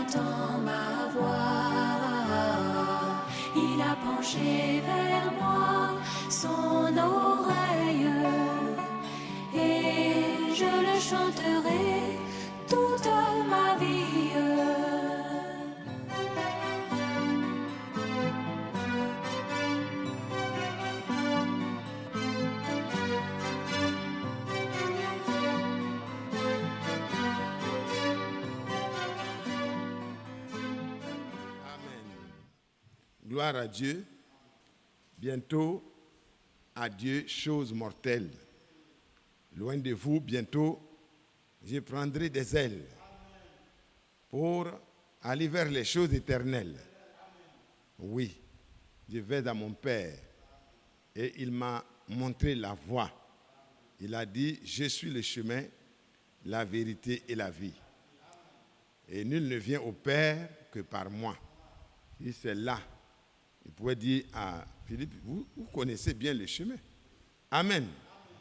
entend ma voix. Il a penché vers moi son oreille et je le chanterai toute ma vie. Gloire à Dieu. Bientôt, à Dieu, chose mortelle. Loin de vous, bientôt, je prendrai des ailes pour aller vers les choses éternelles. Oui, je vais à mon Père et il m'a montré la voie. Il a dit, je suis le chemin, la vérité et la vie. Et nul ne vient au Père que par moi. Et c'est là. Il pouvait dire à Philippe, vous connaissez bien le chemin. Amen.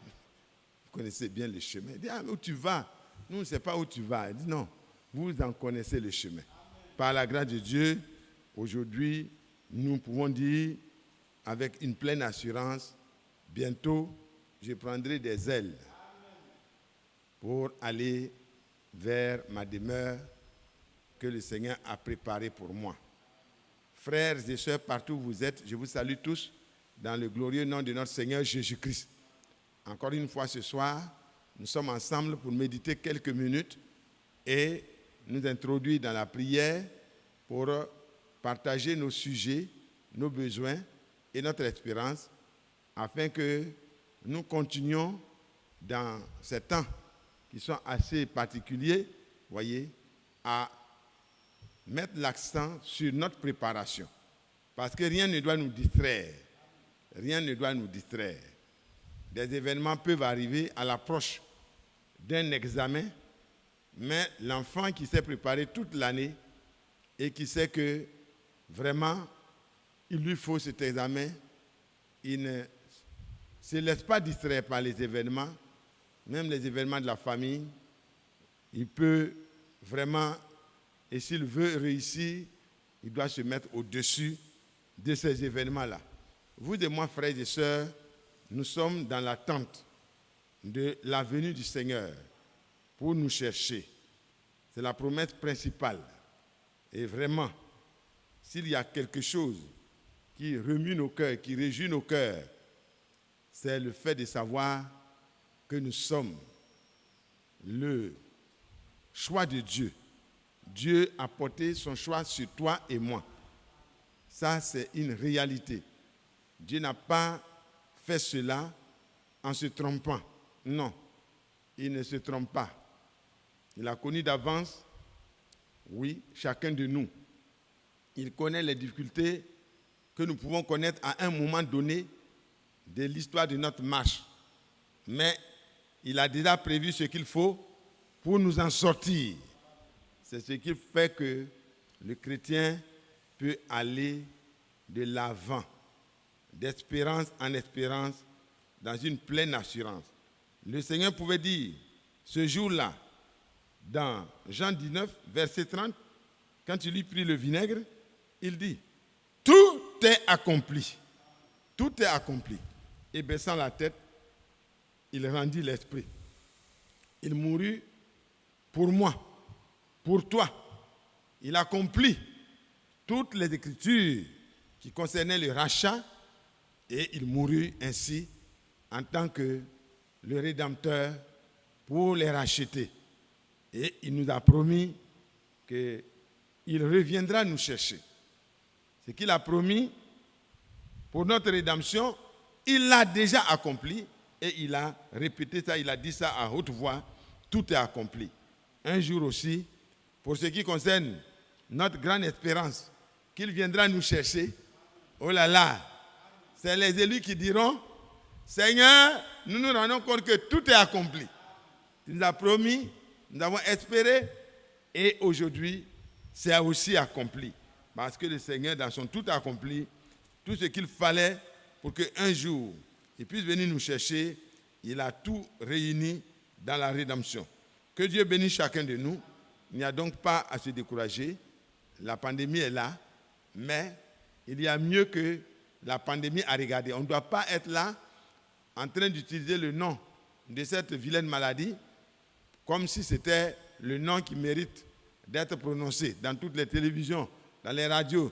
Vous connaissez bien le chemin. Il dit, où tu vas? Nous, on ne sait pas où tu vas. Il dit, non, vous en connaissez le chemin. Par la grâce de Dieu, aujourd'hui, nous pouvons dire avec une pleine assurance, bientôt, je prendrai des ailes pour aller vers ma demeure que le Seigneur a préparée pour moi. Frères et sœurs, partout où vous êtes, je vous salue tous dans le glorieux nom de notre Seigneur Jésus-Christ. Encore une fois ce soir, nous sommes ensemble pour méditer quelques minutes et nous introduire dans la prière pour partager nos sujets, nos besoins et notre espérance afin que nous continuions dans ces temps qui sont assez particuliers, voyez, à mettre l'accent sur notre préparation. Parce que rien ne doit nous distraire. Rien ne doit nous distraire. Des événements peuvent arriver à l'approche d'un examen, mais l'enfant qui s'est préparé toute l'année et qui sait que vraiment il lui faut cet examen, il ne se laisse pas distraire par les événements, même les événements de la famille. Il peut vraiment, et s'il veut réussir, il doit se mettre au-dessus de ces événements-là. Vous et moi, frères et sœurs, nous sommes dans l'attente de la venue du Seigneur pour nous chercher. C'est la promesse principale. Et vraiment, s'il y a quelque chose qui remue nos cœurs, qui réjouit nos cœurs, c'est le fait de savoir que nous sommes le choix de Dieu. Dieu a porté son choix sur toi et moi. Ça, c'est une réalité. Dieu n'a pas fait cela en se trompant. Non, il ne se trompe pas. Il a connu d'avance, oui, chacun de nous. Il connaît les difficultés que nous pouvons connaître à un moment donné de l'histoire de notre marche. Mais il a déjà prévu ce qu'il faut pour nous en sortir. C'est ce qui fait que le chrétien peut aller de l'avant, d'espérance en espérance, dans une pleine assurance. Le Seigneur pouvait dire, ce jour-là, dans Jean 19, verset 30, quand il lui prit le vinaigre, il dit, tout est accompli. Tout est accompli. Et baissant la tête, il rendit l'esprit. Il mourut pour moi, pour toi. Il accomplit toutes les écritures qui concernaient le rachat et il mourut ainsi en tant que le Rédempteur pour les racheter. Et il nous a promis qu'il reviendra nous chercher. Ce qu'il a promis pour notre rédemption, il l'a déjà accompli et il a répété ça, il a dit ça à haute voix, tout est accompli. Un jour aussi, pour ce qui concerne notre grande espérance, qu'il viendra nous chercher, oh là là, c'est les élus qui diront, Seigneur, nous nous rendons compte que tout est accompli. Il nous a promis, nous avons espéré et aujourd'hui, c'est aussi accompli. Parce que le Seigneur, dans son tout accompli, tout ce qu'il fallait pour qu'un jour, il puisse venir nous chercher, il a tout réuni dans la rédemption. Que Dieu bénisse chacun de nous. Il n'y a donc pas à se décourager. la pandémie est là, mais il y a mieux que la pandémie à regarder. On ne doit pas être là en train d'utiliser le nom de cette vilaine maladie comme si c'était le nom qui mérite d'être prononcé dans toutes les télévisions, dans les radios.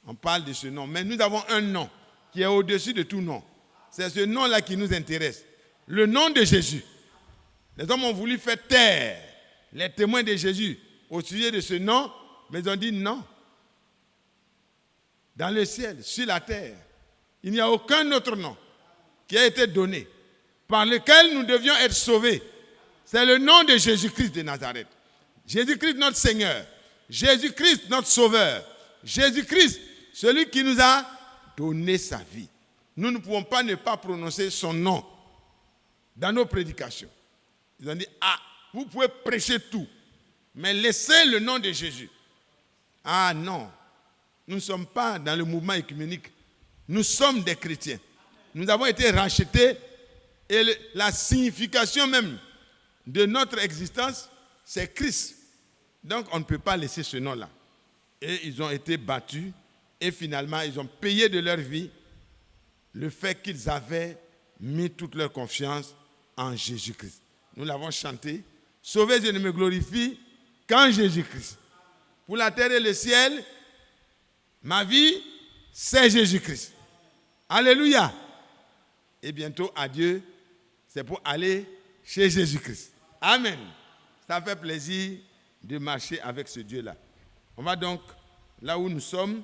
On parle de ce nom. Mais nous avons un nom qui est au-dessus de tout nom. C'est ce nom-là qui nous intéresse. Le nom de Jésus. Les hommes ont voulu faire taire les témoins de Jésus au sujet de ce nom, mais ils ont dit non. Dans le ciel, sur la terre, il n'y a aucun autre nom qui a été donné par lequel nous devions être sauvés. C'est le nom de Jésus-Christ de Nazareth. Jésus-Christ notre Seigneur. Jésus-Christ notre Sauveur. Jésus-Christ, celui qui nous a donné sa vie. Nous ne pouvons pas ne pas prononcer son nom dans nos prédications. Ils ont dit, vous pouvez prêcher tout, mais laissez le nom de Jésus. Ah non, nous ne sommes pas dans le mouvement œcuménique. Nous sommes des chrétiens. Nous avons été rachetés et la signification même de notre existence, c'est Christ. Donc on ne peut pas laisser ce nom-là. Et ils ont été battus et finalement ils ont payé de leur vie le fait qu'ils avaient mis toute leur confiance en Jésus-Christ. Nous l'avons chanté. Sauvé, je ne me glorifie qu'en Jésus-Christ. Pour la terre et le ciel, ma vie, c'est Jésus-Christ. Alléluia. Et bientôt, adieu, c'est pour aller chez Jésus-Christ. Amen. Ça fait plaisir de marcher avec ce Dieu-là. On va donc, là où nous sommes,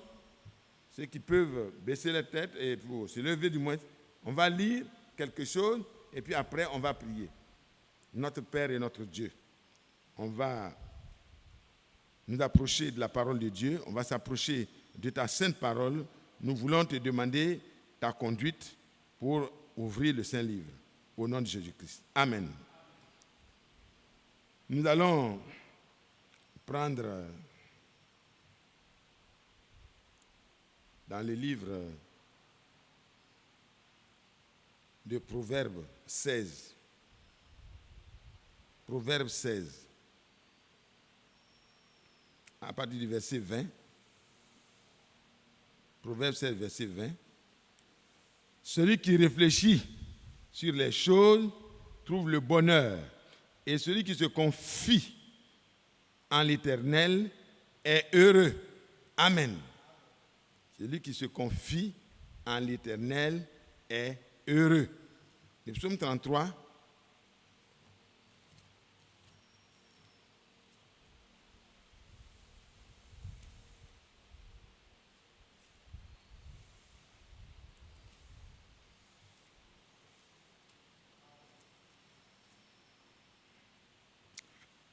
ceux qui peuvent baisser la tête et pour se lever du moins, on va lire quelque chose et puis après, on va prier. Notre Père et notre Dieu. On va nous approcher de la parole de Dieu, on va s'approcher de ta sainte parole. Nous voulons te demander ta conduite pour ouvrir le Saint-Livre. Au nom de Jésus-Christ. Amen. Nous allons prendre dans le livre de Proverbes 16. Proverbes 16. À partir du verset 20. Proverbes 16, verset 20. Celui qui réfléchit sur les choses trouve le bonheur, et celui qui se confie en l'Éternel est heureux. Amen. Celui qui se confie en l'Éternel est heureux. Le psaume 33.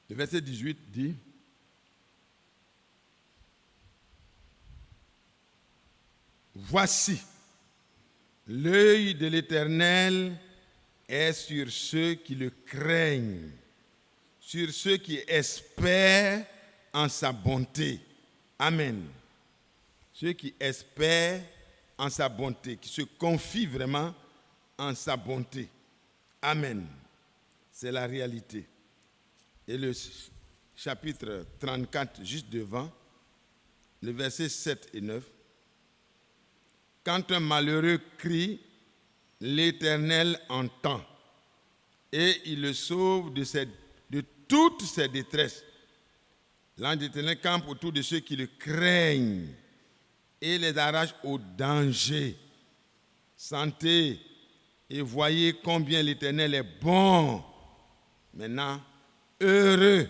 Le verset 18 dit, voici, l'œil de l'Éternel est sur ceux qui le craignent, sur ceux qui espèrent en sa bonté. Amen. Ceux qui espèrent en sa bonté, qui se confient vraiment en sa bonté. Amen. C'est la réalité. Et le chapitre 34, juste devant, le verset 7 et 9. Quand un malheureux crie, l'Éternel entend et il le sauve de toutes ses détresses. L'ange de l'Éternel campe autour de ceux qui le craignent et les arrache au danger. Sentez et voyez combien l'Éternel est bon. Maintenant, heureux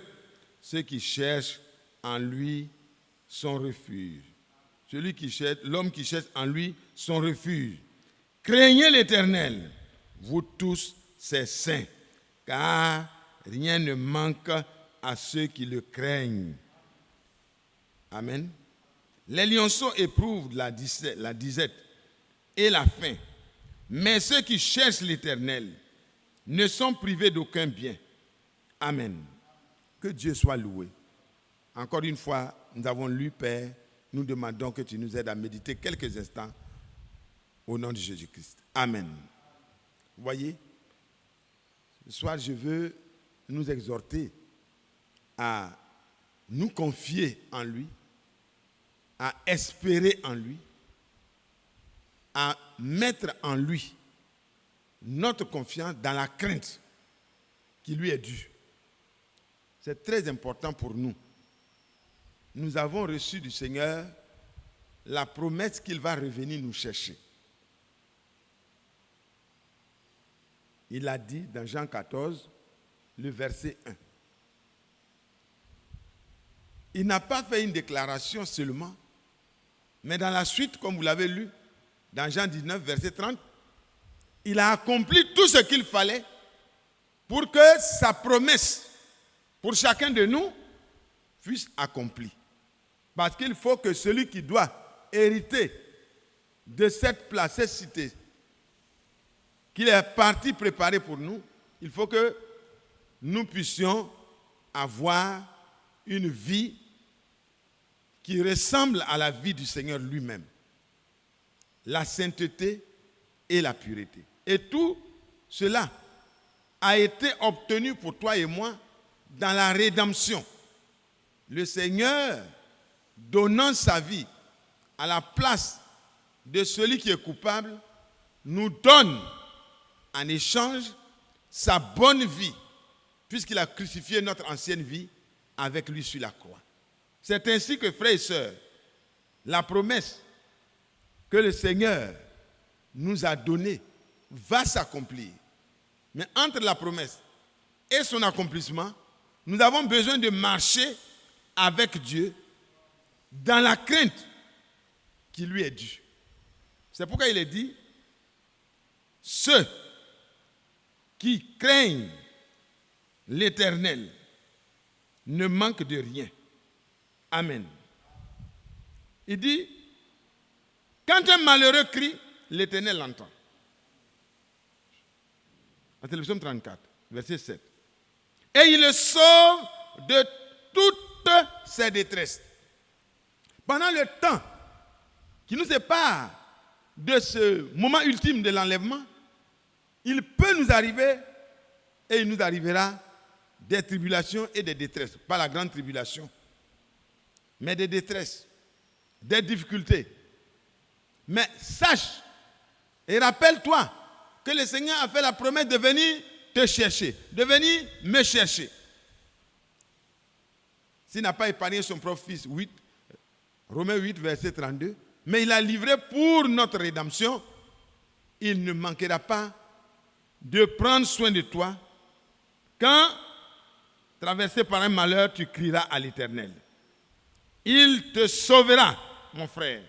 ceux qui cherchent en lui son refuge. L'homme qui cherche en lui son refuge. Craignez l'Éternel, vous tous ses saints, car rien ne manque à ceux qui le craignent. Amen. Les lionceaux éprouvent la disette et la faim, mais ceux qui cherchent l'Éternel ne sont privés d'aucun bien. Amen. Que Dieu soit loué. Encore une fois, nous avons lu, Père, nous demandons que tu nous aides à méditer quelques instants au nom de Jésus-Christ. Amen. Vous voyez, ce soir, je veux nous exhorter à nous confier en lui à espérer en lui, à mettre en lui notre confiance dans la crainte qui lui est due. C'est très important pour nous. Nous avons reçu du Seigneur la promesse qu'il va revenir nous chercher. Il a dit dans Jean 14, le verset 1. Il n'a pas fait une déclaration seulement, mais dans la suite, comme vous l'avez lu, dans Jean 19, verset 30, il a accompli tout ce qu'il fallait pour que sa promesse pour chacun de nous puisse accomplie. Parce qu'il faut que celui qui doit hériter de cette place, cette cité, qu'il est parti préparer pour nous, il faut que nous puissions avoir une vie qui ressemble à la vie du Seigneur lui-même. La sainteté et la pureté. Et tout cela a été obtenu pour toi et moi dans la rédemption. Le Seigneur, donnant sa vie à la place de celui qui est coupable, nous donne en échange sa bonne vie, puisqu'il a crucifié notre ancienne vie avec lui sur la croix. C'est ainsi que, frères et sœurs, la promesse que le Seigneur nous a donnée va s'accomplir. Mais entre la promesse et son accomplissement, nous avons besoin de marcher avec Dieu dans la crainte qui lui est due. C'est pourquoi il est dit, ceux qui craignent l'Éternel ne manquent de rien. Amen. Il dit, quand un malheureux crie, l'Éternel l'entend. C'est le psaume 34, verset 7. Et il le sauve de toutes ses détresses. Pendant le temps qui nous sépare de ce moment ultime de l'enlèvement, il peut nous arriver et il nous arrivera des tribulations et des détresses. Pas la grande tribulation, mais des détresses, des difficultés. Mais sache et rappelle-toi que le Seigneur a fait la promesse de venir te chercher, de venir me chercher. S'il n'a pas épargné son propre fils, Romains 8, verset 32, mais il a livré pour notre rédemption, il ne manquera pas de prendre soin de toi quand, traversé par un malheur, tu crieras à l'Éternel. Il te sauvera, mon frère.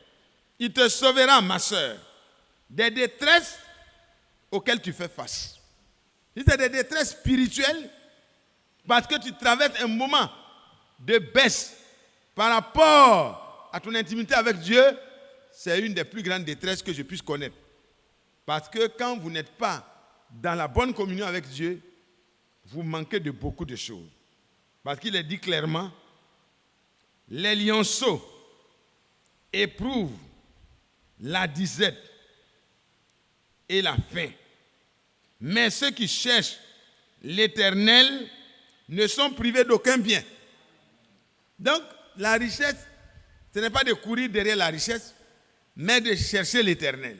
Il te sauvera, ma soeur, des détresses auxquelles tu fais face. Si c'est des détresses spirituelles, parce que tu traverses un moment de baisse par rapport à ton intimité avec Dieu, c'est une des plus grandes détresses que je puisse connaître. Parce que quand vous n'êtes pas dans la bonne communion avec Dieu, vous manquez de beaucoup de choses. Parce qu'il est dit clairement, les lionceaux éprouvent la disette et la faim. Mais ceux qui cherchent l'Éternel ne sont privés d'aucun bien. Donc, la richesse, ce n'est pas de courir derrière la richesse, mais de chercher l'Éternel.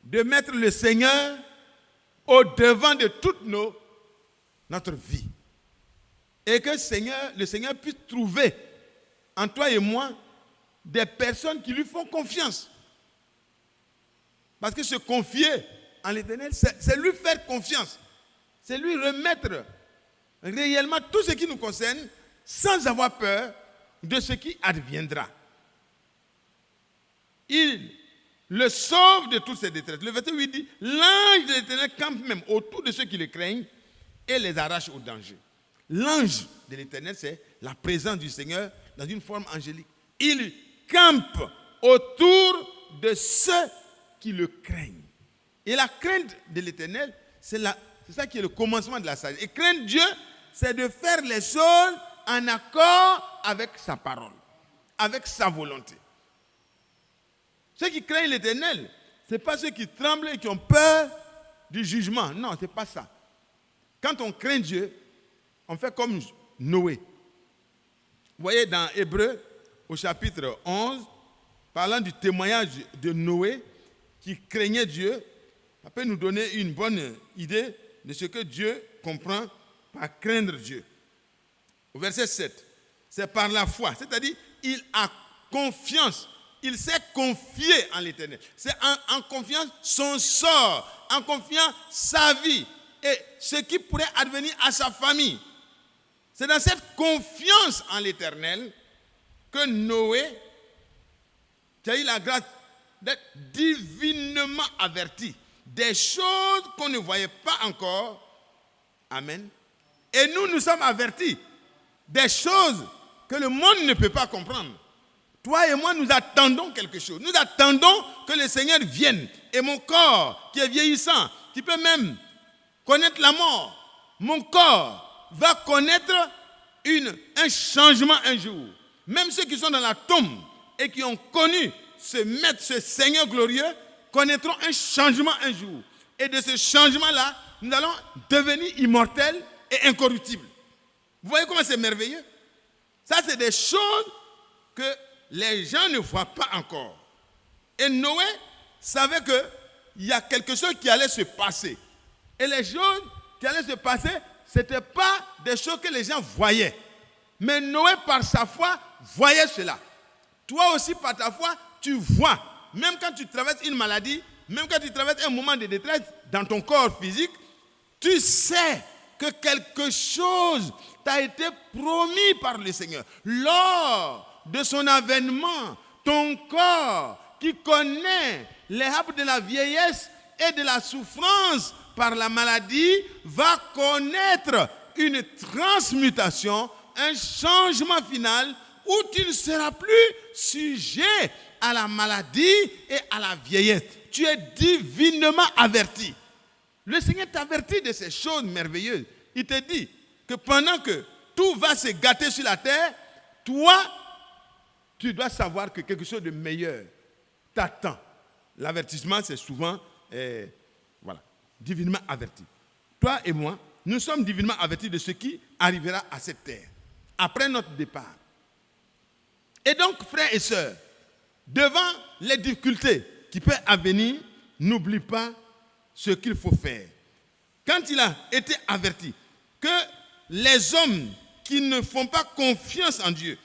De mettre le Seigneur au devant de toute notre vie. Et que le Seigneur puisse trouver en toi et moi des personnes qui lui font confiance. Parce que se confier en l'Éternel, c'est lui faire confiance. C'est lui remettre réellement tout ce qui nous concerne sans avoir peur de ce qui adviendra. Il le sauve de toutes ses détresses. Le verset 8 dit, l'ange de l'Éternel campe même autour de ceux qui le craignent et les arrache au danger. L'ange de l'Éternel, c'est la présence du Seigneur dans une forme angélique. Il campe autour de ceux qui le craignent. Et la crainte de l'Éternel, c'est ça qui est le commencement de la sagesse. Et craindre Dieu, c'est de faire les choses en accord avec sa parole, avec sa volonté. Ceux qui craignent l'Éternel, ce n'est pas ceux qui tremblent et qui ont peur du jugement. Non, ce n'est pas ça. Quand on craint Dieu, on fait comme Noé. Vous voyez dans Hébreux, au chapitre 11, parlant du témoignage de Noé qui craignait Dieu, ça peut nous donner une bonne idée de ce que Dieu comprend par craindre Dieu. Au verset 7, c'est par la foi, c'est-à-dire il a confiance, il s'est confié en l'Éternel. C'est en confiance son sort, en confiance sa vie et ce qui pourrait advenir à sa famille. C'est dans cette confiance en l'Éternel que Noé, qui a eu la grâce d'être divinement averti des choses qu'on ne voyait pas encore. Amen. Et nous sommes avertis des choses que le monde ne peut pas comprendre. Toi et moi, nous attendons quelque chose. Nous attendons que le Seigneur vienne. Et mon corps, qui est vieillissant, qui peut même connaître la mort, mon corps va connaître un changement un jour. Même ceux qui sont dans la tombe et qui ont connu ce Maître, ce Seigneur glorieux, connaîtront un changement un jour. Et de ce changement-là, nous allons devenir immortels et incorruptibles. Vous voyez comment c'est merveilleux? Ça, c'est des choses que les gens ne voient pas encore. Et Noé savait qu'il y a quelque chose qui allait se passer. Et les choses qui allaient se passer, ce n'étaient pas des choses que les gens voyaient. Mais Noé, par sa foi, voyait cela. Toi aussi, par ta foi, tu vois. Même quand tu traverses une maladie, même quand tu traverses un moment de détresse dans ton corps physique, tu sais que quelque chose t'a été promis par le Seigneur. Lors de son avènement, ton corps qui connaît les happes de la vieillesse et de la souffrance par la maladie va connaître une transmutation, un changement final où tu ne seras plus sujet à la maladie et à la vieillesse. Tu es divinement averti. Le Seigneur t'avertit de ces choses merveilleuses. Il te dit que pendant que tout va se gâter sur la terre, toi, tu dois savoir que quelque chose de meilleur t'attend. L'avertissement, c'est souvent divinement averti. Toi et moi, nous sommes divinement avertis de ce qui arrivera à cette terre, après notre départ. Et donc, frères et sœurs, devant les difficultés qui peuvent advenir, n'oublie pas ce qu'il faut faire. Quand il a été averti que les hommes qui ne font pas confiance en Dieu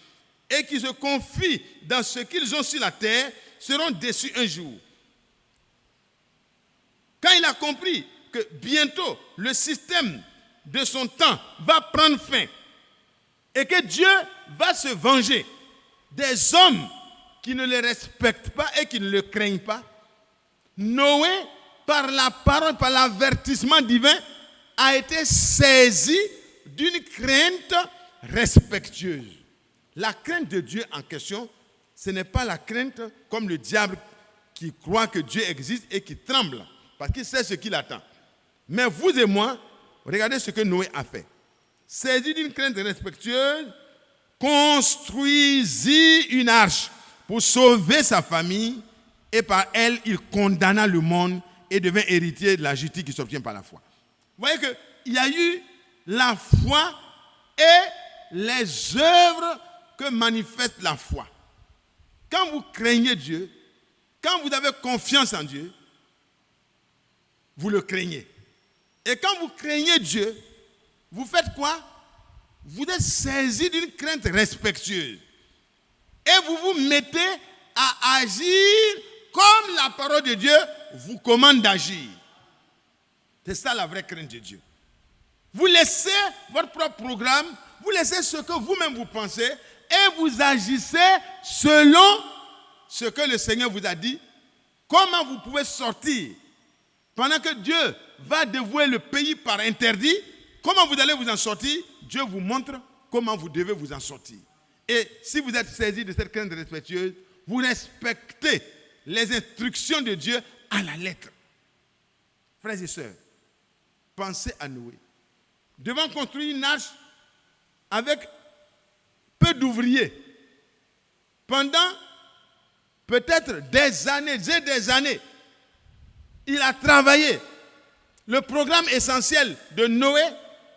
et qui se confient dans ce qu'ils ont sur la terre seront déçus un jour. Quand il a compris que bientôt le système de son temps va prendre fin et que Dieu va se venger des hommes qui ne le respectent pas et qui ne le craignent pas, Noé, par la parole, par l'avertissement divin, a été saisi d'une crainte respectueuse. La crainte de Dieu en question, ce n'est pas la crainte comme le diable qui croit que Dieu existe et qui tremble parce qu'il sait ce qu'il attend. Mais vous et moi, regardez ce que Noé a fait. Saisi d'une crainte respectueuse, construisit une arche pour sauver sa famille et par elle, il condamna le monde et devint héritier de la justice qui s'obtient par la foi. Vous voyez qu'il y a eu la foi et les œuvres que manifeste la foi. Quand vous craignez Dieu, quand vous avez confiance en Dieu, vous le craignez. Et quand vous craignez Dieu, vous faites quoi? Vous êtes saisi d'une crainte respectueuse. Et vous vous mettez à agir comme la parole de Dieu vous commande d'agir. C'est ça la vraie crainte de Dieu. Vous laissez votre propre programme, vous laissez ce que vous-même vous pensez et vous agissez selon ce que le Seigneur vous a dit. Comment vous pouvez sortir pendant que Dieu va dévouer le pays par interdit? Comment vous allez vous en sortir? Dieu vous montre comment vous devez vous en sortir. Et si vous êtes saisi de cette crainte respectueuse, vous respectez les instructions de Dieu à la lettre. Frères et sœurs, pensez à Noé. Devant construire une arche avec peu d'ouvriers, pendant peut-être des années, il a travaillé. Le programme essentiel de Noé,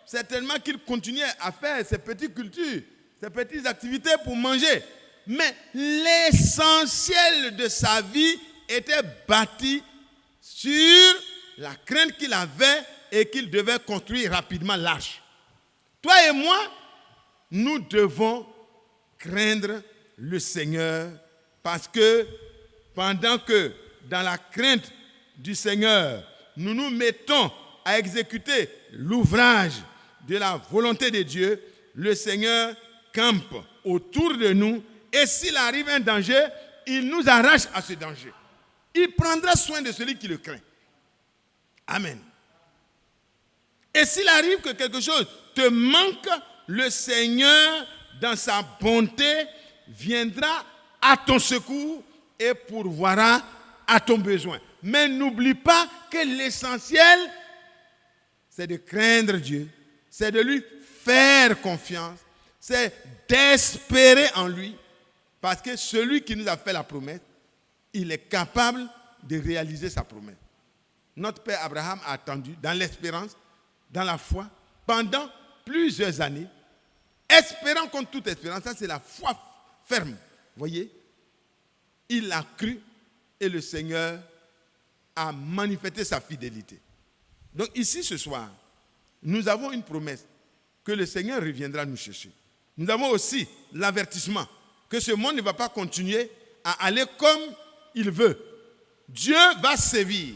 certainement qu'il continuait à faire ses petites cultures, ses petites activités pour manger. Mais l'essentiel de sa vie était bâti sur la crainte qu'il avait et qu'il devait construire rapidement l'arche. Toi et moi, nous devons craindre le Seigneur parce que pendant que dans la crainte du Seigneur, nous nous mettons à exécuter l'ouvrage de la volonté de Dieu, le Seigneur campe autour de nous et s'il arrive un danger, il nous arrache à ce danger. Il prendra soin de celui qui le craint. Amen. Et s'il arrive que quelque chose te manque, le Seigneur, dans sa bonté, viendra à ton secours et pourvoira à ton besoin. Mais n'oublie pas que l'essentiel, c'est de craindre Dieu, c'est de lui faire confiance, c'est d'espérer en lui, parce que celui qui nous a fait la promesse, il est capable de réaliser sa promesse. Notre père Abraham a attendu dans l'espérance, dans la foi, pendant plusieurs années, espérant contre toute espérance. Ça, c'est la foi ferme. Voyez, il a cru et le Seigneur a manifesté sa fidélité. Donc ici, ce soir, nous avons une promesse que le Seigneur reviendra nous chercher. Nous avons aussi l'avertissement que ce monde ne va pas continuer à aller comme il veut. Dieu va sévir.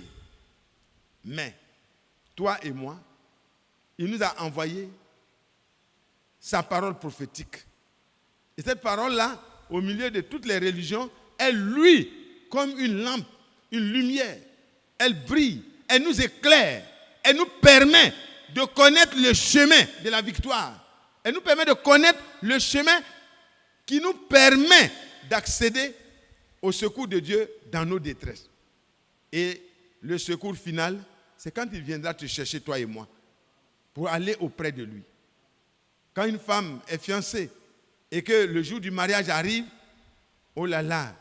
Mais, toi et moi, il nous a envoyé sa parole prophétique. Et cette parole-là, au milieu de toutes les religions, elle luit comme une lampe, une lumière. Elle brille, elle nous éclaire, elle nous permet de connaître le chemin de la victoire. Elle nous permet de connaître le chemin qui nous permet d'accéder au secours de Dieu dans nos détresses. Et le secours final, c'est quand il viendra te chercher, toi et moi, pour aller auprès de lui. Quand une femme est fiancée et que le jour du mariage arrive, oh là là,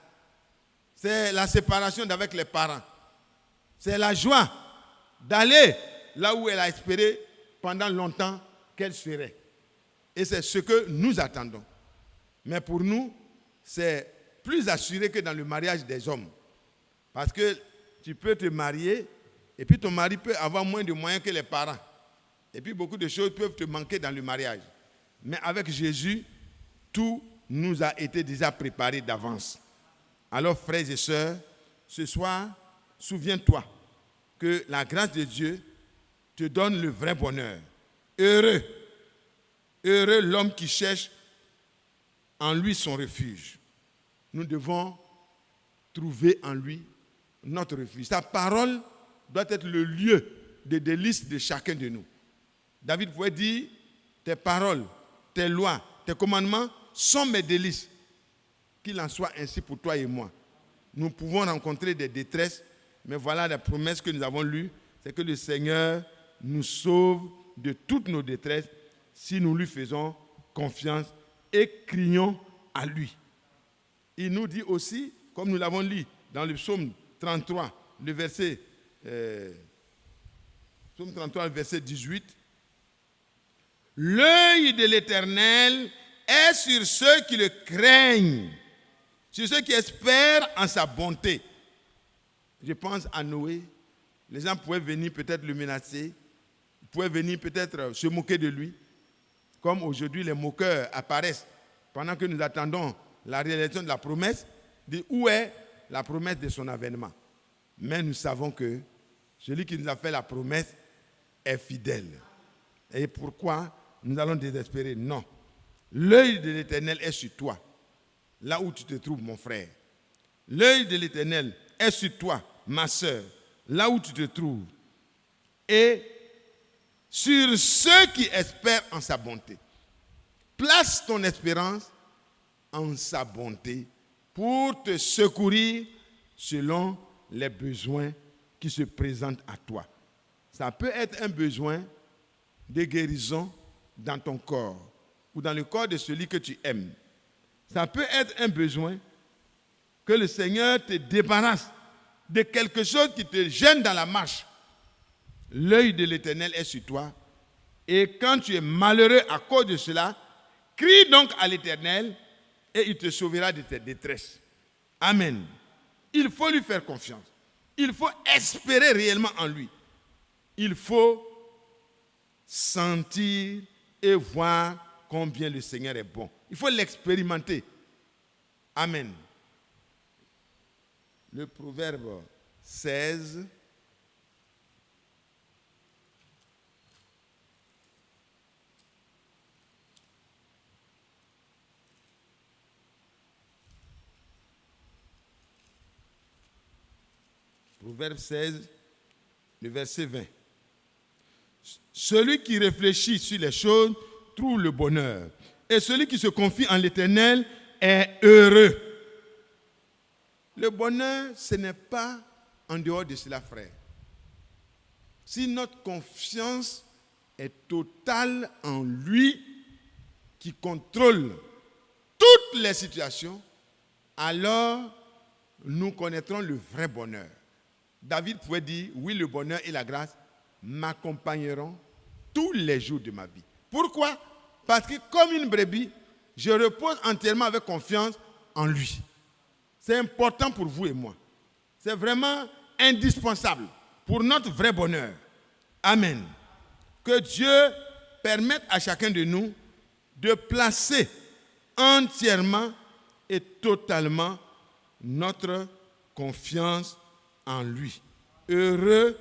c'est la séparation d'avec les parents. C'est la joie d'aller là où elle a espéré pendant longtemps qu'elle serait. Et c'est ce que nous attendons. Mais pour nous, c'est plus assuré que dans le mariage des hommes. Parce que tu peux te marier et puis ton mari peut avoir moins de moyens que les parents. Et puis beaucoup de choses peuvent te manquer dans le mariage. Mais avec Jésus, tout nous a été déjà préparé d'avance. Alors frères et sœurs, ce soir, souviens-toi que la grâce de Dieu te donne le vrai bonheur. Heureux l'homme qui cherche en lui son refuge. Nous devons trouver en lui notre refuge. Sa parole doit être le lieu de délice de chacun de nous. David pouvait dire, tes paroles, tes lois, tes commandements sont mes délices. Qu'il en soit ainsi pour toi et moi. Nous pouvons rencontrer des détresses, mais voilà la promesse que nous avons lue, c'est que le Seigneur nous sauve de toutes nos détresses si nous lui faisons confiance et crions à lui. Il nous dit aussi, comme nous l'avons lu dans le psaume 33, le verset, psaume 33, le verset 18, l'œil de l'Éternel est sur ceux qui le craignent, sur ceux qui espèrent en sa bonté. Je pense à Noé. Les gens pouvaient venir peut-être le menacer, pouvaient venir peut-être se moquer de lui, comme aujourd'hui les moqueurs apparaissent pendant que nous attendons la réalisation de la promesse, de où est la promesse de son avènement. Mais nous savons que celui qui nous a fait la promesse est fidèle. Et pourquoi nous allons désespérer? Non. L'œil de l'Éternel est sur toi, là où tu te trouves, mon frère. L'œil de l'Éternel est sur toi, ma soeur, là où tu te trouves. Et sur ceux qui espèrent en sa bonté. Place ton espérance en sa bonté pour te secourir selon les besoins qui se présentent à toi. Ça peut être un besoin de guérison dans ton corps ou dans le corps de celui que tu aimes. Ça peut être un besoin que le Seigneur te débarrasse de quelque chose qui te gêne dans la marche. L'œil de l'Éternel est sur toi. Et quand tu es malheureux à cause de cela, crie donc à l'Éternel et il te sauvera de tes détresses. Amen. Il faut lui faire confiance. Il faut espérer réellement en lui. Il faut sentir et voir combien le Seigneur est bon. Il faut l'expérimenter. Amen. Le proverbe 16. Proverbe 16, le verset 20. Celui qui réfléchit sur les choses trouve le bonheur. Et celui qui se confie en l'Éternel est heureux. Le bonheur, ce n'est pas en dehors de cela, frère. Si notre confiance est totale en lui, qui contrôle toutes les situations, alors nous connaîtrons le vrai bonheur. David pouvait dire, oui, le bonheur et la grâce m'accompagneront tous les jours de ma vie. Pourquoi? Parce que comme une brebis, je repose entièrement avec confiance en lui. C'est important pour vous et moi. C'est vraiment indispensable pour notre vrai bonheur. Amen. Que Dieu permette à chacun de nous de placer entièrement et totalement notre confiance en lui. Heureux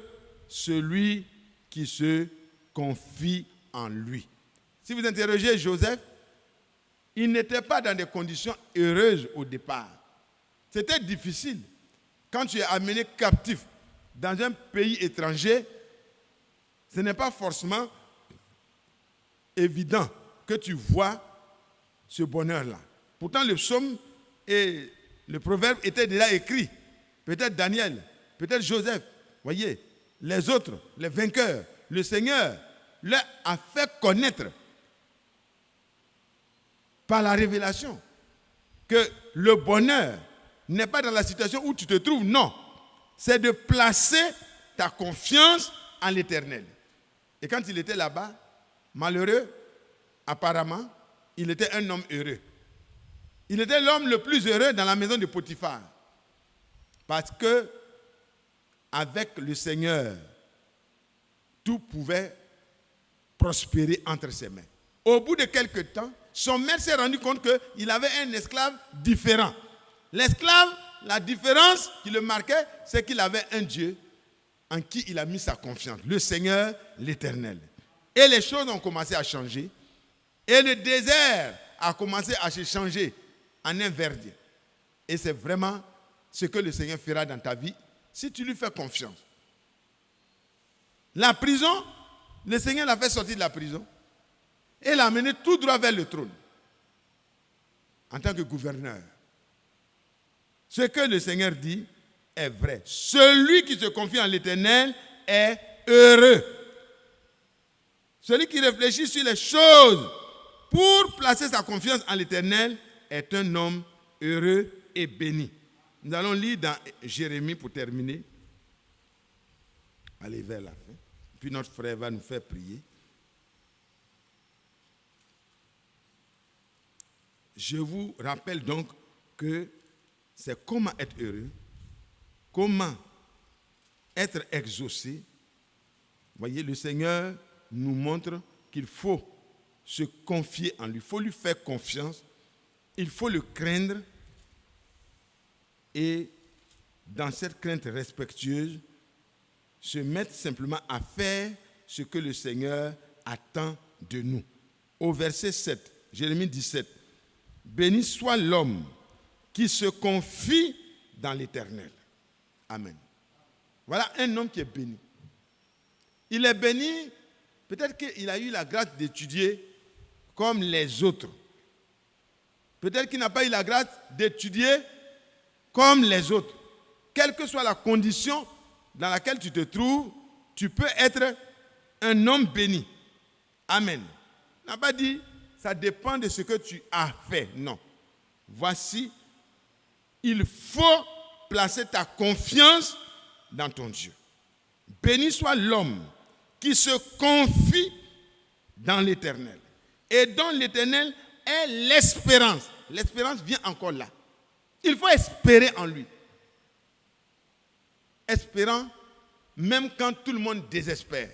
celui qui se confie en lui. Si vous interrogez Joseph, il n'était pas dans des conditions heureuses au départ. C'était difficile. Quand tu es amené captif dans un pays étranger, ce n'est pas forcément évident que tu vois ce bonheur-là. Pourtant, le psaume et le proverbe étaient déjà écrits. Peut-être Daniel, peut-être Joseph. Voyez, les autres, les vainqueurs, le Seigneur leur a fait connaître par la révélation que le bonheur n'est pas dans la situation où tu te trouves, non. C'est de placer ta confiance en l'Éternel. Et quand il était là-bas, malheureux, apparemment, il était un homme heureux. Il était l'homme le plus heureux dans la maison de Potiphar. Parce que, avec le Seigneur, tout pouvait prospérer entre ses mains. Au bout de quelques temps, son maître s'est rendu compte qu'il avait un esclave différent. L'esclave, la différence qui le marquait, c'est qu'il avait un Dieu en qui il a mis sa confiance, le Seigneur, l'Éternel. Et les choses ont commencé à changer. Et le désert a commencé à se changer en un verdier. Et c'est vraiment ce que le Seigneur fera dans ta vie si tu lui fais confiance. La prison, le Seigneur l'a fait sortir de la prison et l'a amené tout droit vers le trône en tant que gouverneur. Ce que le Seigneur dit est vrai. Celui qui se confie en l'Éternel est heureux. Celui qui réfléchit sur les choses pour placer sa confiance en l'Éternel est un homme heureux et béni. Nous allons lire dans Jérémie pour terminer. Allez vers la fin. Puis notre frère va nous faire prier. Je vous rappelle donc que c'est comment être heureux, comment être exaucé. Voyez, le Seigneur nous montre qu'il faut se confier en lui, il faut lui faire confiance, il faut le craindre et dans cette crainte respectueuse, se mettre simplement à faire ce que le Seigneur attend de nous. Au verset 7, Jérémie 17, « Béni soit l'homme qui se confie dans l'Éternel. » Amen. Voilà un homme qui est béni. Il est béni, peut-être qu'il a eu la grâce d'étudier comme les autres. Peut-être qu'il n'a pas eu la grâce d'étudier comme les autres. Quelle que soit la condition dans laquelle tu te trouves, tu peux être un homme béni. Amen. Il n'a pas dit, ça dépend de ce que tu as fait. Non. Voici, il faut placer ta confiance dans ton Dieu. Béni soit l'homme qui se confie dans l'Éternel et dont l'Éternel est l'espérance. l'espérance vient encore là. Il faut espérer en lui. Espérant même quand tout le monde désespère.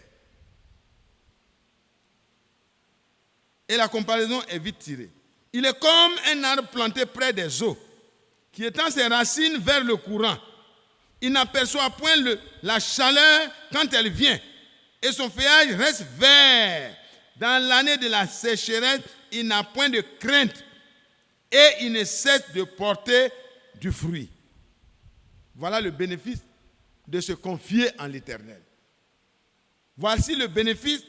Et la comparaison est vite tirée. Il est comme un arbre planté près des eaux, qui étend ses racines vers le courant. Il n'aperçoit point la chaleur quand elle vient, et son feuillage reste vert. Dans l'année de la sécheresse, il n'a point de crainte, et il ne cesse de porter du fruit. Voilà le bénéfice de se confier en l'Éternel. Voici le bénéfice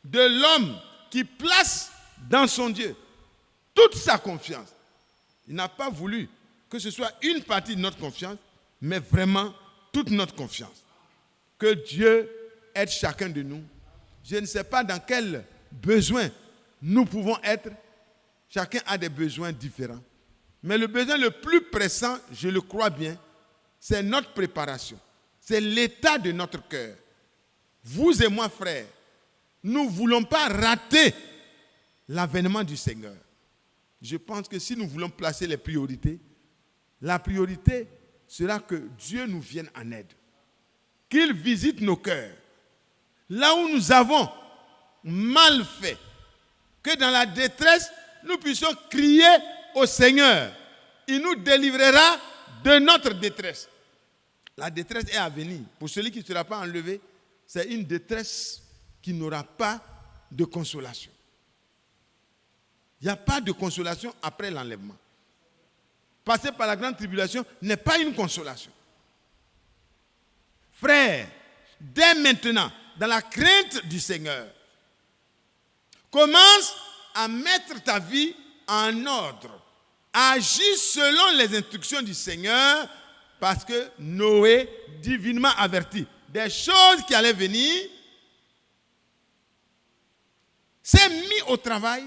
de l'homme qui place dans son Dieu toute sa confiance. Il n'a pas voulu que ce soit une partie de notre confiance, mais vraiment toute notre confiance. Que Dieu aide chacun de nous. Je ne sais pas dans quel besoin nous pouvons être. Chacun a des besoins différents. Mais le besoin le plus pressant, je le crois bien, c'est notre préparation. C'est l'état de notre cœur. Vous et moi, frères, nous ne voulons pas rater l'avènement du Seigneur. Je pense que si nous voulons placer les priorités, la priorité sera que Dieu nous vienne en aide. Qu'il visite nos cœurs. Là où nous avons mal fait, que dans la détresse, nous puissions crier au Seigneur. Il nous délivrera de notre détresse. La détresse est à venir. Pour celui qui ne sera pas enlevé, c'est une détresse qui n'aura pas de consolation. Il n'y a pas de consolation après l'enlèvement. Passer par la grande tribulation n'est pas une consolation. Frère, dès maintenant, dans la crainte du Seigneur, commence à mettre ta vie en ordre. Agis selon les instructions du Seigneur, parce que Noé, divinement averti des choses qui allaient venir, s'est mis au travail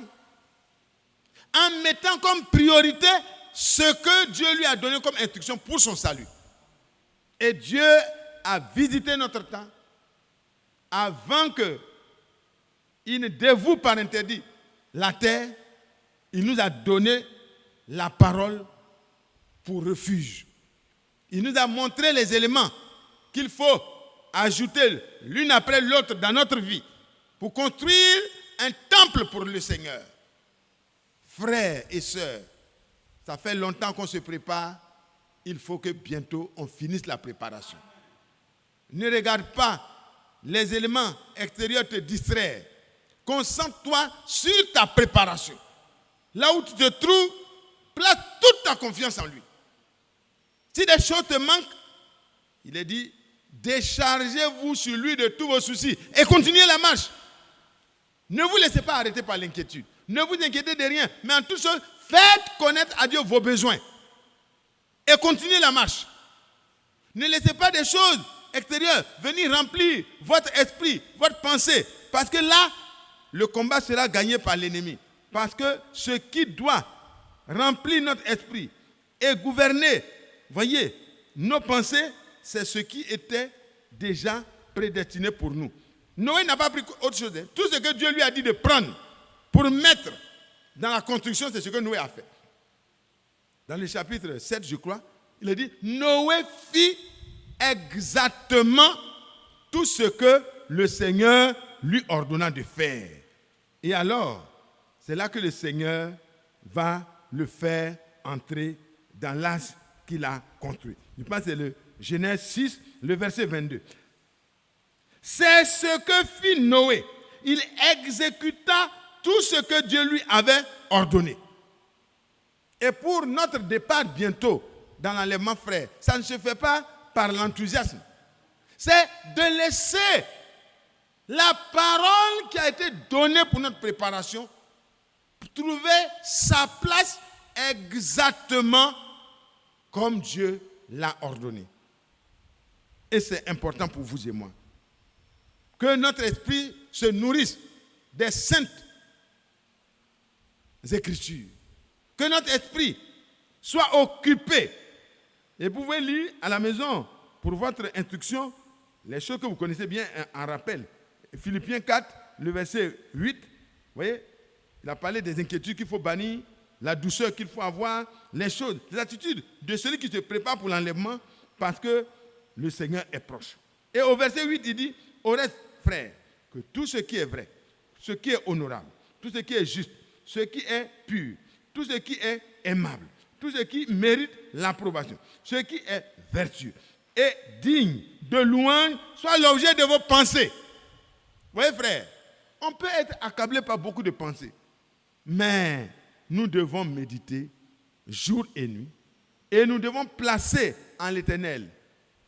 en mettant comme priorité ce que Dieu lui a donné comme instruction pour son salut. Et Dieu a visité notre temps avant qu'il ne dévoue par interdit la terre. Il nous a donné la parole pour refuge. Il nous a montré les éléments qu'il faut ajouter l'une après l'autre dans notre vie pour construire un temple pour le Seigneur. Frères et sœurs, ça fait longtemps qu'on se prépare. Il faut que bientôt on finisse la préparation. Ne regarde pas les éléments extérieurs te distraire. Concentre-toi sur ta préparation. Là où tu te trouves, place toute ta confiance en lui. Si des choses te manquent, il est dit, déchargez-vous sur lui de tous vos soucis et continuez la marche. Ne vous laissez pas arrêter par l'inquiétude. Ne vous inquiétez de rien, mais en toute chose, faites connaître à Dieu vos besoins et continuez la marche. Ne laissez pas des choses extérieures venir remplir votre esprit, votre pensée, parce que là, le combat sera gagné par l'ennemi. Parce que ce qui doit remplir notre esprit et gouverner, voyez, nos pensées, c'est ce qui était déjà prédestiné pour nous. Noé n'a pas pris autre chose. Tout ce que Dieu lui a dit de prendre pour mettre dans la construction, c'est ce que Noé a fait. Dans le chapitre 7, je crois, il a dit, Noé fit exactement tout ce que le Seigneur lui ordonna de faire. Et alors, c'est là que le Seigneur va le faire entrer dans l'âge qu'il a construit. Je pense que c'est le Genèse 6, le verset 22. C'est ce que fit Noé. Il exécuta tout ce que Dieu lui avait ordonné. Et pour notre départ bientôt dans l'enlèvement, frère, ça ne se fait pas par l'enthousiasme. C'est de laisser la parole qui a été donnée pour notre préparation trouver sa place exactement comme Dieu l'a ordonné. Et c'est important pour vous et moi. Que notre esprit se nourrisse des saintes Écritures. Que notre esprit soit occupé. Et vous pouvez lire à la maison, pour votre instruction, les choses que vous connaissez bien en rappel. Philippiens 4, le verset 8, vous voyez, il a parlé des inquiétudes qu'il faut bannir la douceur qu'il faut avoir, les choses, les attitudes de celui qui se prépare pour l'enlèvement parce que le Seigneur est proche. Et au verset 8, il dit, au reste, frères, que tout ce qui est vrai, ce qui est honorable, tout ce qui est juste, ce qui est pur, tout ce qui est aimable, tout ce qui mérite l'approbation, ce qui est vertueux et digne de louange, soit l'objet de vos pensées. Vous voyez, frère, on peut être accablé par beaucoup de pensées, mais nous devons méditer jour et nuit et nous devons placer en l'Éternel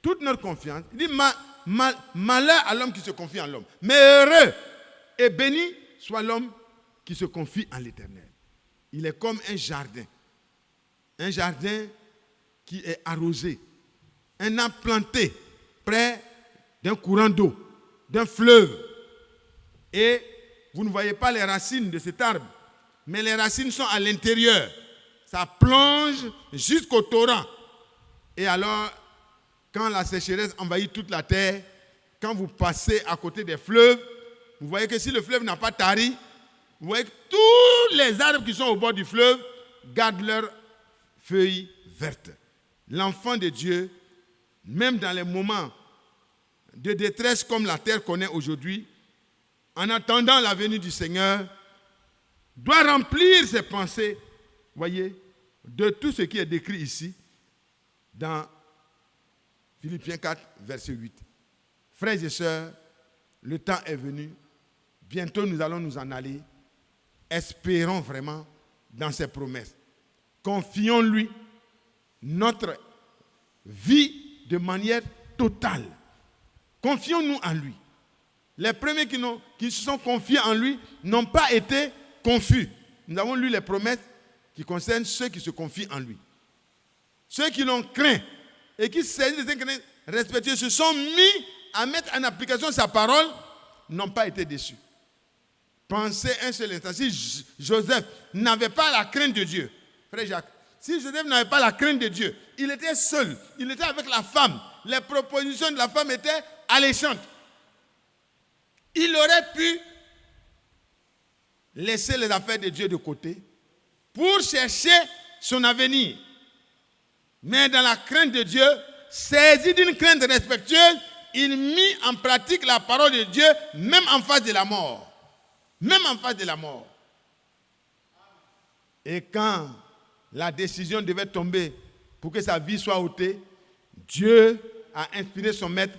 toute notre confiance. Il dit, malheur à l'homme qui se confie en l'homme, mais heureux et béni soit l'homme qui se confie en l'Éternel. Il est comme un jardin qui est arrosé, un arbre planté près d'un courant d'eau, d'un fleuve. Et vous ne voyez pas les racines de cet arbre, mais les racines sont à l'intérieur. Ça plonge jusqu'au torrent. Et alors, quand la sécheresse envahit toute la terre, quand vous passez à côté des fleuves, vous voyez que si le fleuve n'a pas tari, vous voyez que tous les arbres qui sont au bord du fleuve gardent leurs feuilles vertes. L'enfant de Dieu, même dans les moments de détresse comme la terre connaît aujourd'hui, en attendant la venue du Seigneur, doit remplir ses pensées, voyez, de tout ce qui est décrit ici dans Philippiens 4, verset 8. Frères et sœurs, le temps est venu, bientôt nous allons nous en aller. Espérons vraiment dans ses promesses. Confions-lui notre vie de manière totale. Confions-nous en lui. Les premiers qui se sont confiés en lui n'ont pas été confus. Nous avons lu les promesses qui concernent ceux qui se confient en lui. Ceux qui l'ont craint et qui saisissent des incrédits respectueux se sont mis à mettre en application sa parole, n'ont pas été déçus. Pensez un seul instant, si Joseph n'avait pas la crainte de Dieu, frère Jacques, si Joseph n'avait pas la crainte de Dieu, il était seul, il était avec la femme, les propositions de la femme étaient alléchantes. Il aurait pu laisser les affaires de Dieu de côté pour chercher son avenir. Mais dans la crainte de Dieu, saisi d'une crainte respectueuse, il mit en pratique la parole de Dieu, même en face de la mort. Même en face de la mort. Et quand la décision devait tomber pour que sa vie soit ôtée, Dieu a inspiré son maître.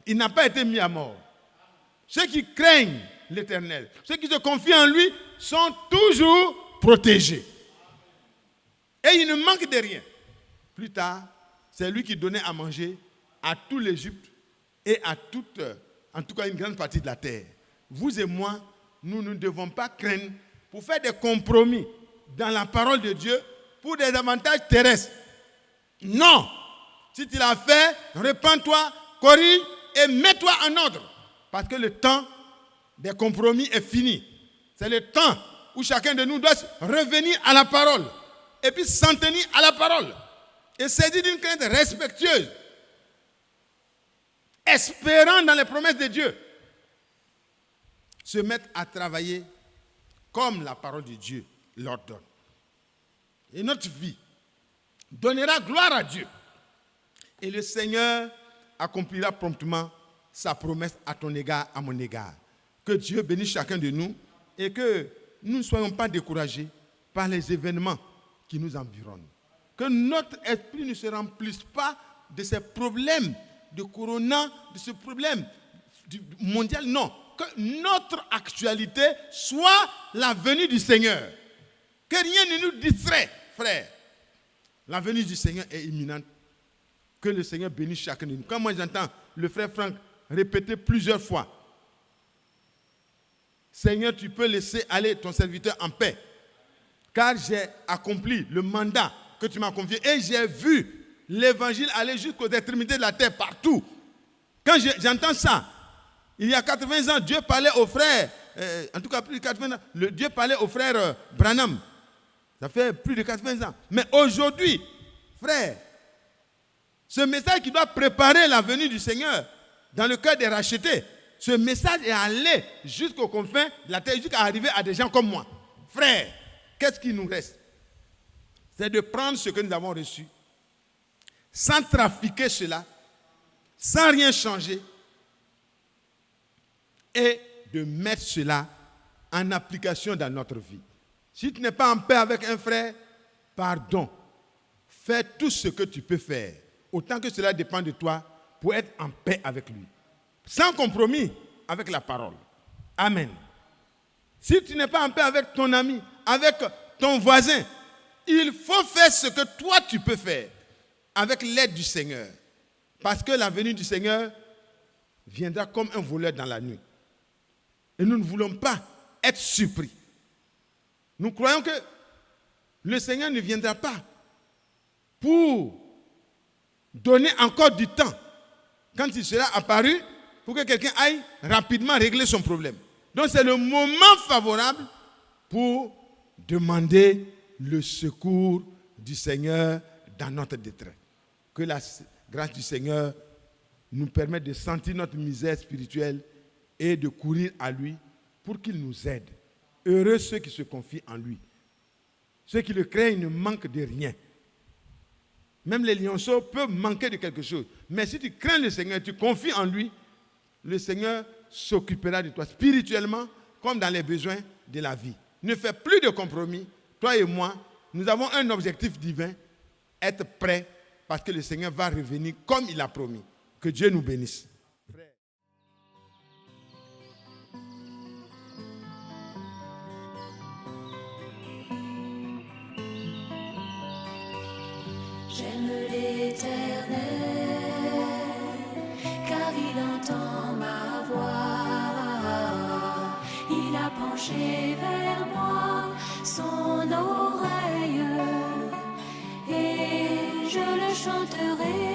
Il n'a pas été mis à mort. Ceux qui craignent l'Éternel, ceux qui se confient en lui, sont toujours protégés. Et il ne manque de rien. Plus tard, c'est lui qui donnait à manger à tout l'Égypte et à toute, en tout cas une grande partie de la terre. Vous et moi, nous ne devons pas craindre pour faire des compromis dans la parole de Dieu pour des avantages terrestres. Non. Si tu l'as fait, répands-toi, corrige et mets-toi en ordre. Parce que le temps des compromis est fini. C'est le temps où chacun de nous doit revenir à la parole et puis s'en tenir à la parole et saisir d'une crainte respectueuse, espérant dans les promesses de Dieu, se mettre à travailler comme la parole de Dieu l'ordonne. Et notre vie donnera gloire à Dieu. Et le Seigneur accomplira promptement sa promesse à ton égard, à mon égard. Que Dieu bénisse chacun de nous et que nous ne soyons pas découragés par les événements qui nous environnent. Que notre esprit ne se remplisse pas de ces problèmes de corona, de ce problème mondial. Non, que notre actualité soit la venue du Seigneur. Que rien ne nous distrait, frère. La venue du Seigneur est imminente. Que le Seigneur bénisse chacun de nous. Quand moi j'entends le frère Franck répéter plusieurs fois, Seigneur, tu peux laisser aller ton serviteur en paix, car j'ai accompli le mandat que tu m'as confié et j'ai vu l'évangile aller jusqu'aux extrémités de la terre partout. Quand j'entends ça, il y a 80 ans, Dieu parlait aux frères, en tout cas plus de 80 ans, Dieu parlait aux frères Branham. Ça fait plus de 80 ans. Mais aujourd'hui, frère, ce message qui doit préparer la venue du Seigneur dans le cœur des rachetés, ce message est allé jusqu'aux confins de la terre, jusqu'à arriver à des gens comme moi. Frère, qu'est-ce qui nous reste? c'est de prendre ce que nous avons reçu, sans trafiquer cela, sans rien changer, et de mettre cela en application dans notre vie. Si tu n'es pas en paix avec un frère, pardon. Fais tout ce que tu peux faire, autant que cela dépend de toi, pour être en paix avec lui. Sans compromis avec la parole. Amen. Si tu n'es pas en paix avec ton ami, avec ton voisin, il faut faire ce que toi tu peux faire avec l'aide du Seigneur. Parce que la venue du Seigneur viendra comme un voleur dans la nuit. Et nous ne voulons pas être surpris. Nous croyons que le Seigneur ne viendra pas pour donner encore du temps quand il sera apparu pour que quelqu'un aille rapidement régler son problème. Donc c'est le moment favorable pour demander le secours du Seigneur dans notre détresse. Que la grâce du Seigneur nous permette de sentir notre misère spirituelle et de courir à lui pour qu'il nous aide. Heureux ceux qui se confient en lui. Ceux qui le craignent ne manquent de rien. Même les lionceaux peuvent manquer de quelque chose. Mais si tu crains le Seigneur, tu confies en lui, le Seigneur s'occupera de toi spirituellement comme dans les besoins de la vie. Ne fais plus de compromis. Toi et moi, nous avons un objectif divin, être prêts parce que le Seigneur va revenir comme il a promis. Que Dieu nous bénisse. J'aime l'Éternel, car il entend ma voix. Il a penché vers moi son oreille, et je le chanterai.